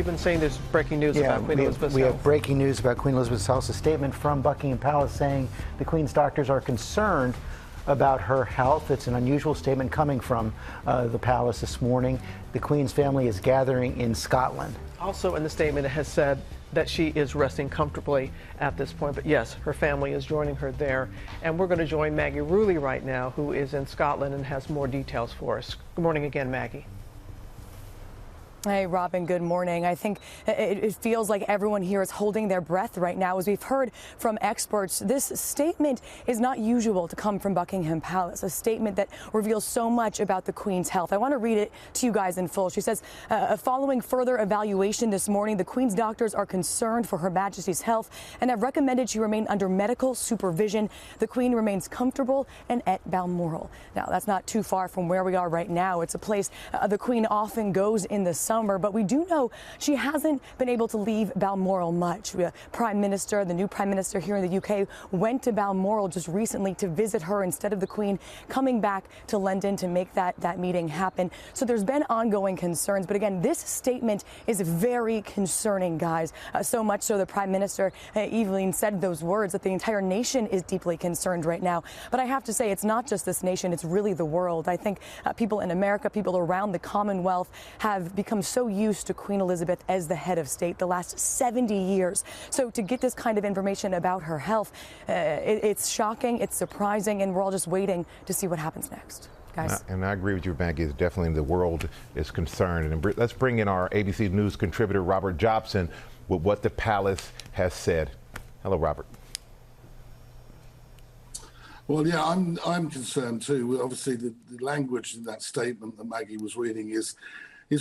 We've been saying there's breaking news about Queen Elizabeth's we health. have breaking news about Queen Elizabeth's health. A statement from Buckingham Palace saying the Queen's doctors are concerned about her health. It's an unusual statement coming from the palace this morning. The Queen's family is gathering in Scotland. Also in the statement, it has said that she is resting comfortably at this point. But yes, her family is joining her there. And we're going to join Maggie Ruley right now, who is in Scotland and has more details for us. Good morning again, Maggie. Hey, Robin, good morning. I think it feels like everyone here is holding their breath right now. As we've heard from experts, this statement is not usual to come from Buckingham Palace, a statement that reveals so much about the Queen's health. I want to read it to you guys in full. She says, following further evaluation this morning, the Queen's doctors are concerned for Her Majesty's health and have recommended she remain under medical supervision. The Queen remains comfortable and at Balmoral. Now, that's not too far from where we are right now. It's a place the Queen often goes in the summer, but we do know she hasn't been able to leave Balmoral much. The Prime Minister, the new Prime Minister here in the UK, went to Balmoral just recently to visit her instead of the Queen coming back to London to make that meeting happen. So there's been ongoing concerns. But again, this statement is very concerning, guys. So much so the Prime Minister even said those words that the entire nation is deeply concerned right now. But I have to say, it's not just this nation, it's really the world. I think people in America, people around the Commonwealth have become so used to Queen Elizabeth as the head of state the last 70 years. So to get this kind of information about her health, it's shocking, it's surprising, and we're all just waiting to see what happens next. Guys. And I agree with you, Maggie. It's definitely the world is concerned. And let's bring in our ABC News contributor, Robert Jobson, with what the palace has said. Hello, Robert. Well, yeah, I'm concerned too. Obviously, the language in that statement that Maggie was reading is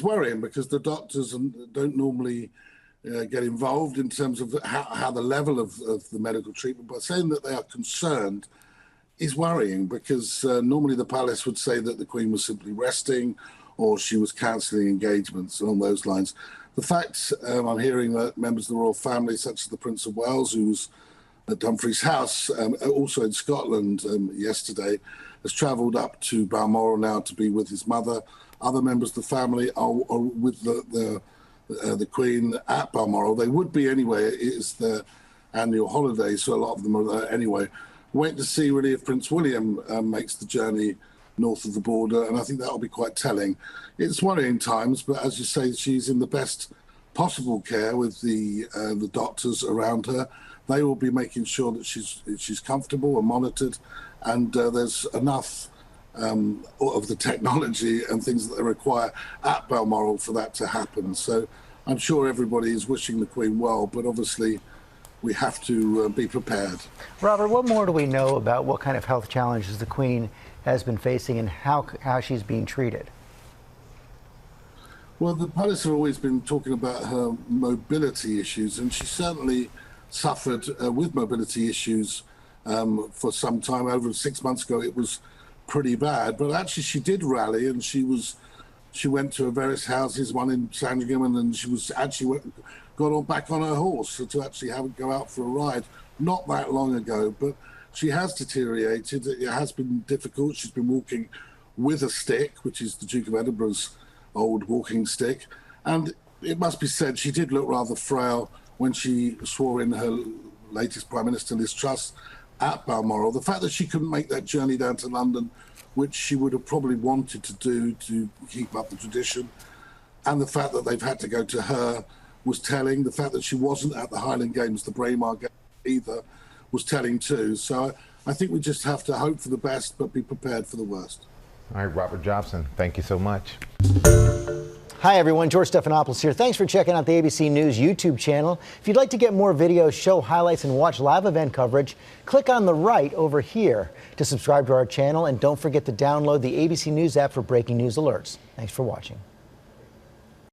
worrying, because the doctors don't normally get involved in terms of how the level of the medical treatment. But saying that they are concerned is worrying, because normally the palace would say that the Queen was simply resting or she was cancelling engagements along those lines. The fact I'm hearing that members of the royal family, such as the Prince of Wales, who was at Dumfries House, also in Scotland yesterday, has travelled up to Balmoral now to be with his mother. Other members of the family are with the Queen at Balmoral. They would be anyway. It is their annual holiday, so a lot of them are there anyway. Waiting to see really if Prince William makes the journey north of the border, and I think that will be quite telling. It's worrying times, but as you say, she's in the best possible care with the doctors around her. They will be making sure that she's comfortable and monitored, and there's enough of the technology and things that they require at Balmoral for that to happen. So I'm sure everybody is wishing the Queen well, but obviously we have to be prepared. Robert, what more do we know about what kind of health challenges the Queen has been facing and how she's being treated? Well, the palace have always been talking about her mobility issues, and she certainly suffered with mobility issues for some time. Over 6 months ago, it was pretty bad, but actually she did rally, and she went to various houses, one in Sandringham, and then she was actually got back on her horse to actually go out for a ride not that long ago. But she has deteriorated. It has been difficult. She's been walking with a stick, which is the Duke of Edinburgh's old walking stick, and it must be said she did look rather frail when she swore in her latest Prime Minister, Liz Truss, at Balmoral. The fact that she couldn't make that journey down to London, which she would have probably wanted to do to keep up the tradition, and the fact that they've had to go to her was telling. The fact that she wasn't at the Highland Games, the Braemar Games either, was telling too. So I think we just have to hope for the best, but be prepared for the worst. All right, Robert Jobson, thank you so much. Hi, everyone. George Stephanopoulos here. Thanks for checking out the ABC News YouTube channel. If you'd like to get more videos, show highlights, and watch live event coverage, click on the right over here to subscribe to our channel. And don't forget to download the ABC News app for breaking news alerts. Thanks for watching.